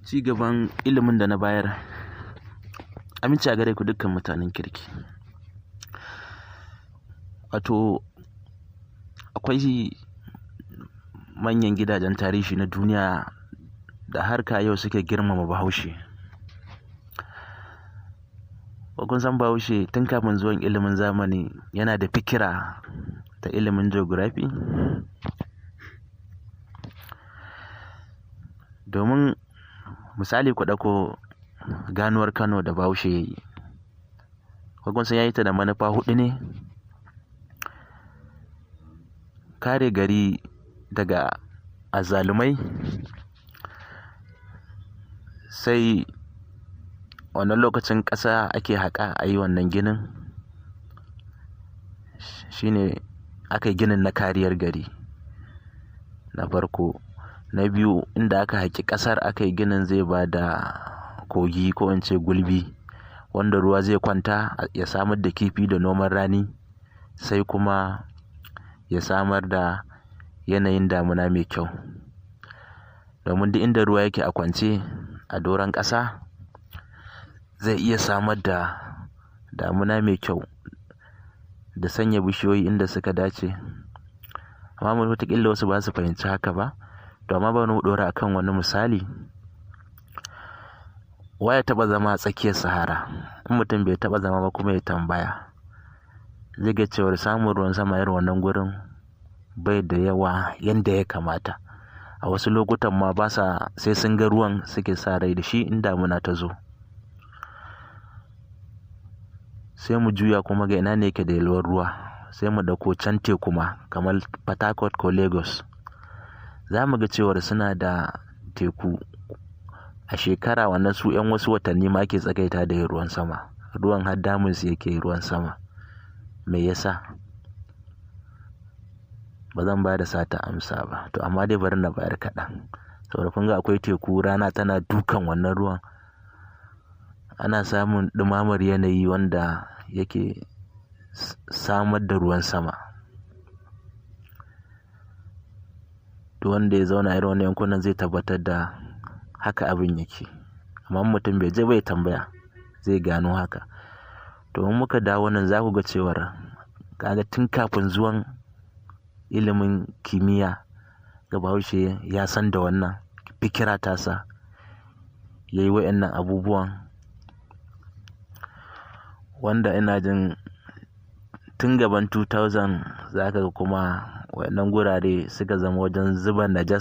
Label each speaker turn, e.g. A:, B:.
A: ci gaban ilimin da na bayar. Aminci a gare ku dukkan mutanen kirki. Wato akwai manyan gidajen tarihi na duniya da harka yau suke girmama Bahaushe. Kun san Bahaushe tun kafin zuwan ilimin zamani yana da fikira ta ilimin geography. Domin misali ku ɗauko ganuwar Kano da Bahaushe ya yi. Kun san ya yi ta da manufa huɗu ne. Kare gari daga azzalumai, sai wannan lokacin ƙasa ake haƙa a yi wannan ginin. Shine aka yi ginin na kariyar gari na farko. Na biyu, inda aka haƙi ƙasar aka yi ginin zai ba da kogi ko in ce gulbi wanda ruwa zai kwanta ya samar da kifi da noman rani, sai kuma ya samar da yanayin damuna mai kyau. Domin duk inda ruwa yake a kwance a doron ƙasa zai iya samar da damuna mai kyau da sanya bishiyoyi inda suka dace. Amma wataƙila wasu ba su fahimci haka ba. To amma bari mu ɗora akan wani misali. Wa ya taɓa zama a tsakiyar Sahara? In mutum bai taɓa zama ba kuma ya tambaya, zai ga cewar samun ruwan sama irin wannan gurin bai da yawa yanda ya kamata. A wasu lokutan ma sai sun ga ruwan suke sa rai da shi in damuna ta zo. Sai mu juya kuma ga ina ne yake da yalwar ruwa. Sai mu ɗauko can teku ma kamar Port Harcourt ko Lagos. Za mu ga cewar suna da teku. A shekara wannan su 'yan wasu watanni ma ake tsagaita da ruwan sama. Ruwan har damunsu yake ruwan sama. Me yasa? Ba zan ba da sata amsa ba. To amma dai bari na bayar kaɗan. Saboda kun ga akwai teku, rana tana dukan wannan ruwan. Ana samun ɗumamar yanayi wanda yake samar da ruwan sama. Duk wanda ya zauna irin wannan yankunan zai tabbatar da haka abin yake. Amma mutum bai je bai tambaya zai gano haka. To in muka dawo nan za ku ga cewar kaga tun kafin zuwan ilimin kimiyya ga Bahaushe ya san da wannan fikira tasa. Ya yi wa'annan abubuwan wanda ina jin tun gaban 2000 za ka ga kuma wa'annan gurare suka zama wajen zuba najasa.